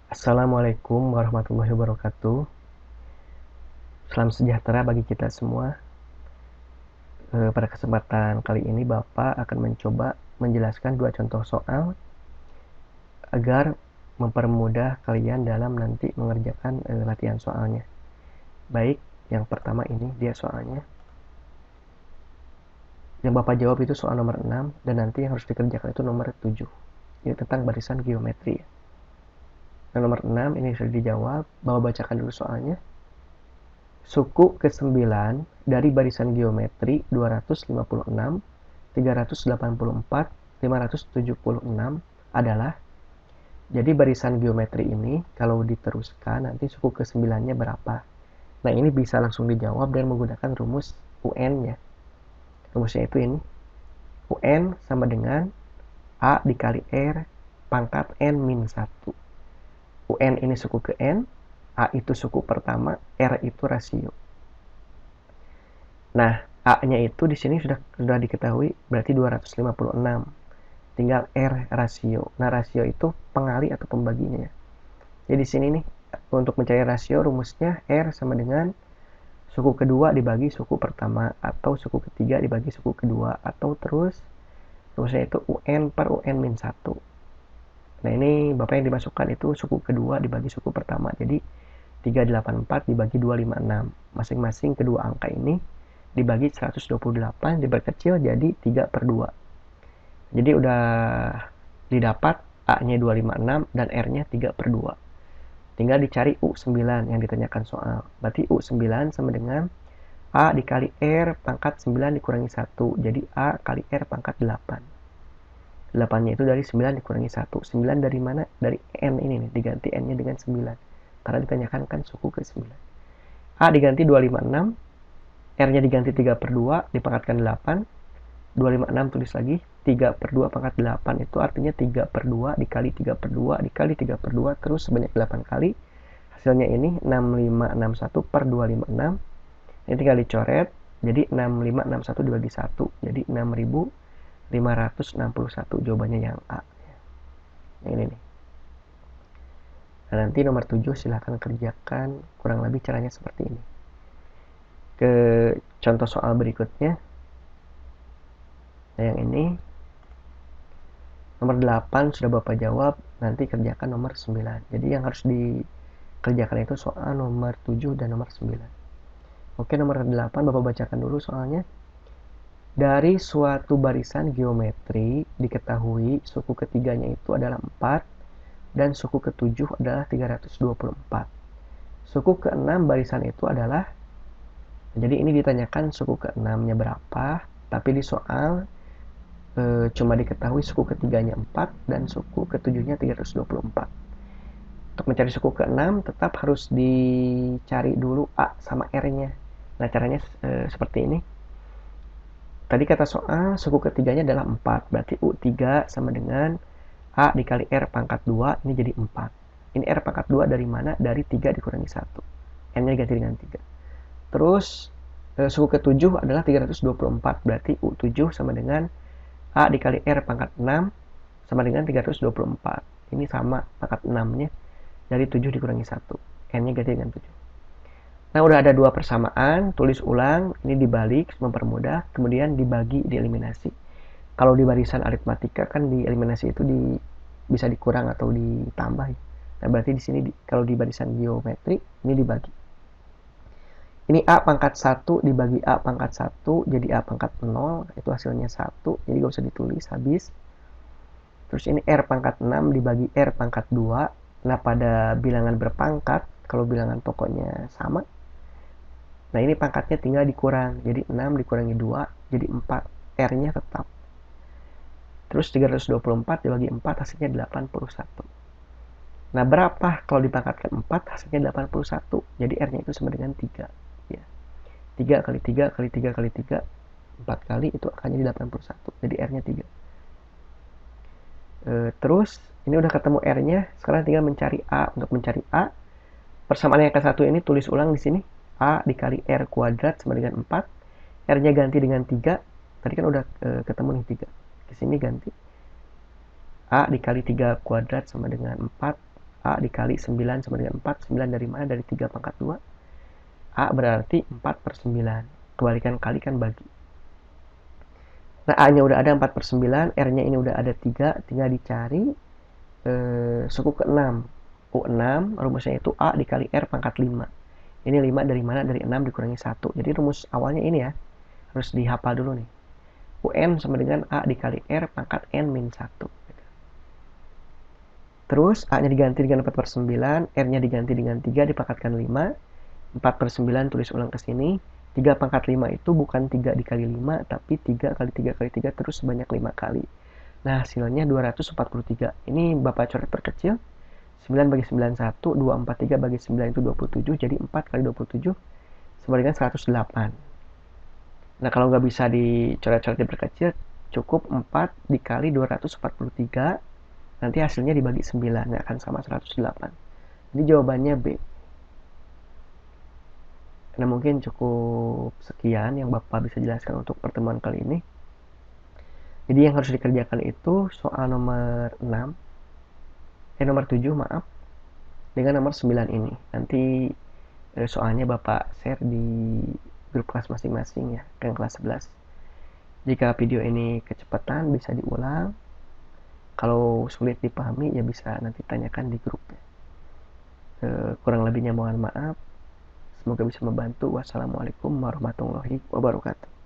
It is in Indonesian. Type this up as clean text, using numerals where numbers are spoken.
Assalamualaikum warahmatullahi wabarakatuh. Salam sejahtera bagi kita semua. Pada kesempatan kali ini Bapak akan mencoba menjelaskan dua contoh soal agar mempermudah kalian dalam nanti mengerjakan latihan soalnya. Baik, yang pertama ini dia soalnya. Yang Bapak jawab itu soal nomor 6 dan nanti yang harus dikerjakan itu nomor 7. Ini tentang barisan geometri ya. Yang nomor 6 ini sudah dijawab. Bapak bacakan dulu soalnya. Suku ke-9 dari barisan geometri 256, 384, 576 adalah, jadi barisan geometri ini kalau diteruskan nanti suku ke-9-nya berapa. Nah ini bisa langsung dijawab dengan menggunakan rumus UN-nya. Rumusnya itu ini, UN sama dengan A dikali R pangkat N min 1. UN ini suku ke N, A itu suku pertama, R itu rasio. Nah, A-nya itu di sini sudah diketahui berarti 256. Tinggal R rasio. Nah, rasio itu pengali atau pembaginya ya. Jadi di sini nih untuk mencari rasio rumusnya R sama dengan suku kedua dibagi suku pertama atau suku ketiga dibagi suku kedua atau terus rumusnya itu UN per UN min 1. Nah, ini Bapak yang dimasukkan itu suku kedua dibagi suku pertama. Jadi 384 dibagi 256. Masing-masing kedua angka ini dibagi 128 diperkecil jadi 3 per 2. Jadi udah didapat A-nya 256 dan R-nya 3 per 2. Tinggal dicari U9 yang ditanyakan soal. Berarti U9 sama dengan A dikali R pangkat 9 dikurangi 1. Jadi A kali R pangkat 8. 8-nya itu dari 9 dikurangi 1. 9 dari mana? Dari N ini nih. Diganti N-nya dengan 9. Karena ditanyakan kan suku ke 9. A diganti 256. R-nya diganti 3 per 2 dipangkatkan 8. 256 tulis lagi. 3 per 2 pangkat 8 itu artinya 3 per 2 dikali 3 per 2 dikali 3 per 2 terus sebanyak 8 kali. Hasilnya ini 6561 per 256. Ini tinggal dicoret. Jadi 6561 dibagi 1. Jadi 6561 jawabannya yang A. Yang ini nih. Nah, nanti nomor 7 silahkan kerjakan kurang lebih caranya seperti ini. Ke contoh soal berikutnya. Nah, yang ini nomor 8 sudah Bapak jawab, nanti kerjakan nomor 9. Jadi yang harus dikerjakan itu soal nomor 7 dan nomor 9. Oke, nomor 8 Bapak bacakan dulu soalnya. Dari suatu barisan geometri diketahui suku ketiganya itu adalah 4 dan suku ketujuh adalah 324. Suku ke-6 barisan itu adalah, jadi ini ditanyakan suku ke-6-nya berapa, tapi di soal cuma diketahui suku ketiganya 4 dan suku ketujuhnya 324. Untuk mencari suku ke-6 tetap harus dicari dulu A sama R-nya. Nah, caranya seperti ini. Tadi kata soal suku ketiganya adalah 4, berarti U3 sama dengan A dikali R pangkat 2, ini jadi 4. Ini R pangkat 2 dari mana? Dari 3 dikurangi 1. N-nya diganti dengan 3. Terus suku ke-7 adalah 324, berarti U7 sama dengan A dikali R pangkat 6 sama dengan 324. Ini sama pangkat 6-nya dari 7 dikurangi 1. N-nya ganti dengan 7. Nah, udah ada dua persamaan, tulis ulang, ini dibalik, mempermudah, kemudian dibagi, dieliminasi. Kalau di barisan aritmatika kan dieliminasi itu bisa dikurang atau ditambah. Nah, berarti di sini kalau di barisan geometri ini dibagi. Ini A pangkat 1 dibagi A pangkat 1, jadi A pangkat 0, itu hasilnya 1, jadi gak usah ditulis, habis. Terus ini R pangkat 6 dibagi R pangkat 2, nah pada bilangan berpangkat, kalau bilangan pokoknya sama, nah ini pangkatnya tinggal dikurang, jadi 6 dikurangi 2, jadi 4, R-nya tetap. Terus 324 dibagi 4, hasilnya 81. Nah, berapa kalau dipangkatkan 4, hasilnya 81, jadi R-nya itu sama dengan 3. 3 kali 3 kali 3 kali 3 4 kali itu akan jadi 81, jadi R-nya 3. Terus ini udah ketemu R-nya, sekarang tinggal mencari A. Untuk mencari A, persamaan yang ke-1 ini tulis ulang di sini. A dikali R kuadrat sama dengan 4, R-nya ganti dengan 3, tadi kan udah ketemu nih 3, di sini ganti A dikali 3 kuadrat sama dengan 4, A dikali 9 sama dengan 4. 9 dari mana? Dari 3 pangkat 2. A berarti 4/9. Kebalikan kali kan bagi. Nah, A-nya udah ada 4/9, R-nya ini udah ada 3, tinggal dicari suku ke-6. U6, rumusnya itu A dikali R pangkat 5. Ini 5 dari mana? Dari 6 dikurangi 1. Jadi rumus awalnya ini ya, harus dihafal dulu nih. UN sama dengan A dikali R pangkat N min 1. Terus A-nya diganti dengan 4/9, R-nya diganti dengan 3 dipangkatkan 5. 4/9 tulis ulang ke sini. 3 pangkat 5 itu bukan 3 dikali 5, tapi 3 kali 3 kali 3 terus sebanyak 5 kali. Nah, hasilnya 243. Ini Bapak coret perkecil. 9 bagi 9 1, 243 bagi 9 itu 27, jadi 4 kali 27 sama dengan 108. Nah, kalau nggak bisa dicoret-coret diperkecil, cukup 4 dikali 243, nanti hasilnya dibagi 9, nggak akan sama 108. Jadi jawabannya B. Nah, mungkin cukup sekian yang Bapak bisa jelaskan untuk pertemuan kali ini. Jadi yang harus dikerjakan itu soal nomor 7 maaf, dengan nomor 9 ini. Nanti soalnya Bapak share di grup kelas masing-masing ya, yang kelas 11. Jika video ini kecepatan bisa diulang. Kalau sulit dipahami ya bisa nanti tanyakan di grup. Kurang lebihnya mohon maaf. Semoga bisa membantu. Wassalamualaikum warahmatullahi wabarakatuh.